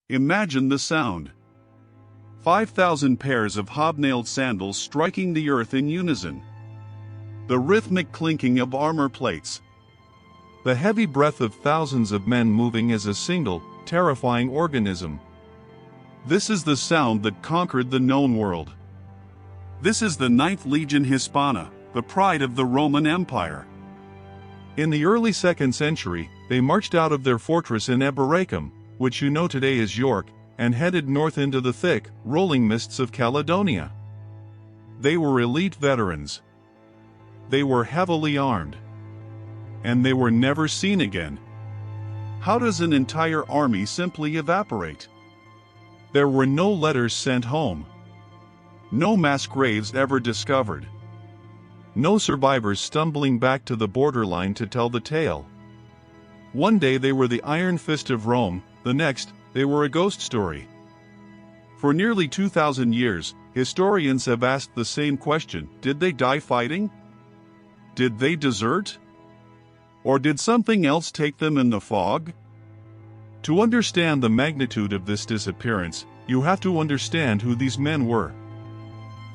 Imagine the sound. 5,000 pairs of hobnailed sandals striking the earth in unison. The rhythmic clinking of armor plates. The heavy breath of thousands of men moving as a single, terrifying organism. This is the sound that conquered the known world. This is the 9th Legion Hispana, the pride of the Roman Empire. In the early 2nd century, they marched out of their fortress in Evaporate, which you know today as York, and headed north into the thick, rolling mists of Caledonia. They were elite veterans. They were heavily armed. And they were never seen again. How does an entire army simply evaporate? There were no letters sent home. No mass graves ever discovered. No survivors stumbling back to the borderline to tell the tale. One day they were the Iron Fist of Rome, the next, they were a ghost story. For nearly 2,000 years, historians have asked the same question: did they die fighting? Did they desert? Or did something else take them in the fog? To understand the magnitude of this disappearance, you have to understand who these men were.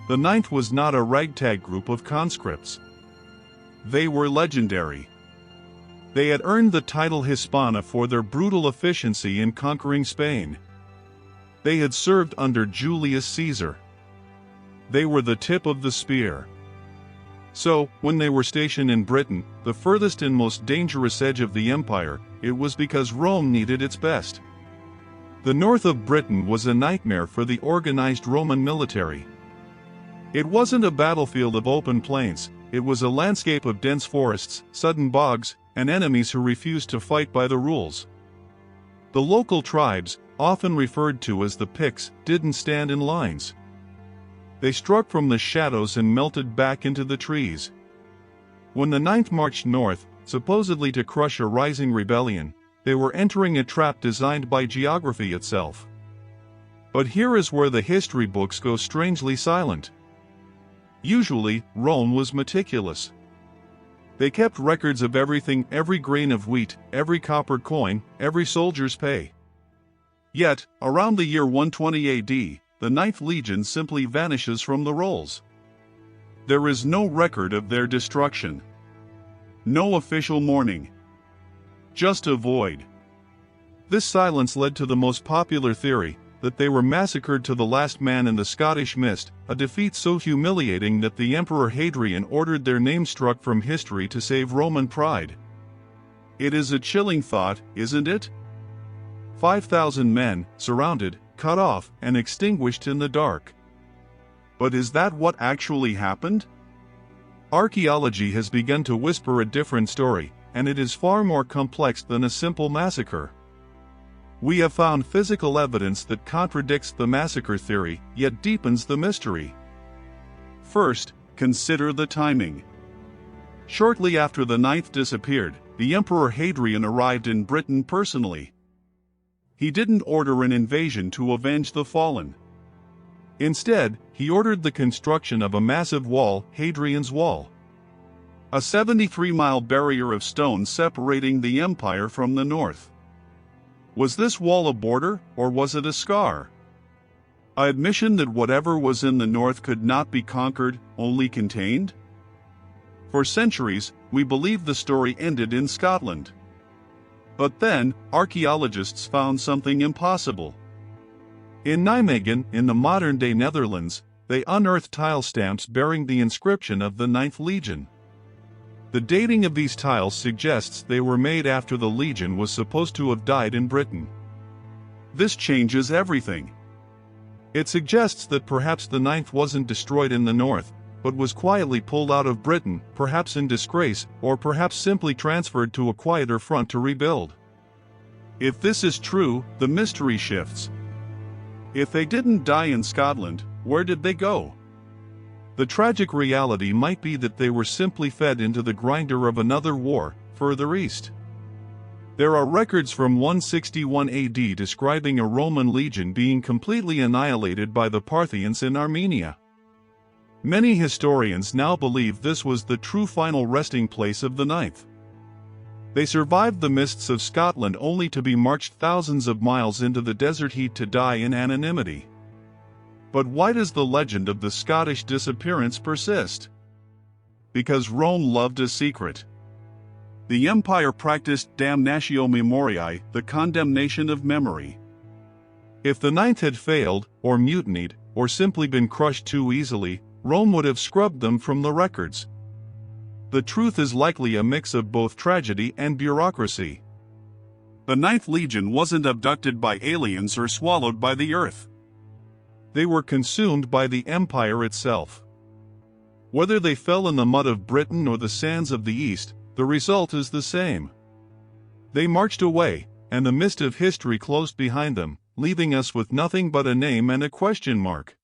The 9th was not a ragtag group of conscripts. They were legendary. They had earned the title Hispana for their brutal efficiency in conquering Spain. They had served under Julius Caesar. They were the tip of the spear. So, when they were stationed in Britain, the furthest and most dangerous edge of the empire, it was because Rome needed its best. The north of Britain was a nightmare for the organized Roman military. It wasn't a battlefield of open plains, it was a landscape of dense forests, sudden bogs, and enemies who refused to fight by the rules. The local tribes, often referred to as the Picts, didn't stand in lines. They struck from the shadows and melted back into the trees. When the 9th marched north, supposedly to crush a rising rebellion, they were entering a trap designed by geography itself. But here is where the history books go strangely silent. Usually, Rome was meticulous. They kept records of everything, every grain of wheat, every copper coin, every soldier's pay. Yet, around the year 120 AD, the 9th Legion simply vanishes from the rolls. There is no record of their destruction. No official mourning. Just a void. This silence led to the most popular theory, that they were massacred to the last man in the Scottish mist, a defeat so humiliating that the Emperor Hadrian ordered their name struck from history to save Roman pride. It is a chilling thought, isn't it? 5,000 men, surrounded, cut off, and extinguished in the dark. But is that what actually happened? Archaeology has begun to whisper a different story, and it is far more complex than a simple massacre. We have found physical evidence that contradicts the massacre theory, yet deepens the mystery. First, consider the timing. Shortly after the 9th disappeared, the Emperor Hadrian arrived in Britain personally. He didn't order an invasion to avenge the fallen. Instead, he ordered the construction of a massive wall, Hadrian's Wall. A 73-mile barrier of stone separating the empire from the north. Was this wall a border, or was it a scar? An admission that whatever was in the north could not be conquered, only contained? For centuries, we believed the story ended in Scotland. But then, archaeologists found something impossible. In Nijmegen, in the modern-day Netherlands, they unearthed tile stamps bearing the inscription of the 9th Legion. The dating of these tiles suggests they were made after the Legion was supposed to have died in Britain. This changes everything. It suggests that perhaps the 9th wasn't destroyed in the north, but was quietly pulled out of Britain, perhaps in disgrace, or perhaps simply transferred to a quieter front to rebuild. If this is true, the mystery shifts. If they didn't die in Scotland, where did they go? The tragic reality might be that they were simply fed into the grinder of another war, further east. There are records from 161 AD describing a Roman legion being completely annihilated by the Parthians in Armenia. Many historians now believe this was the true final resting place of the 9th. They survived the mists of Scotland only to be marched thousands of miles into the desert heat to die in anonymity. But why does the legend of the Scottish disappearance persist? Because Rome loved a secret. The empire practiced damnatio memoriae, the condemnation of memory. If the ninth had failed, or mutinied, or simply been crushed too easily, Rome would have scrubbed them from the records. The truth is likely a mix of both tragedy and bureaucracy. The Ninth Legion wasn't abducted by aliens or swallowed by the earth. They were consumed by the empire itself. Whether they fell in the mud of Britain or the sands of the East, the result is the same. They marched away, and the mist of history closed behind them, leaving us with nothing but a name and a question mark.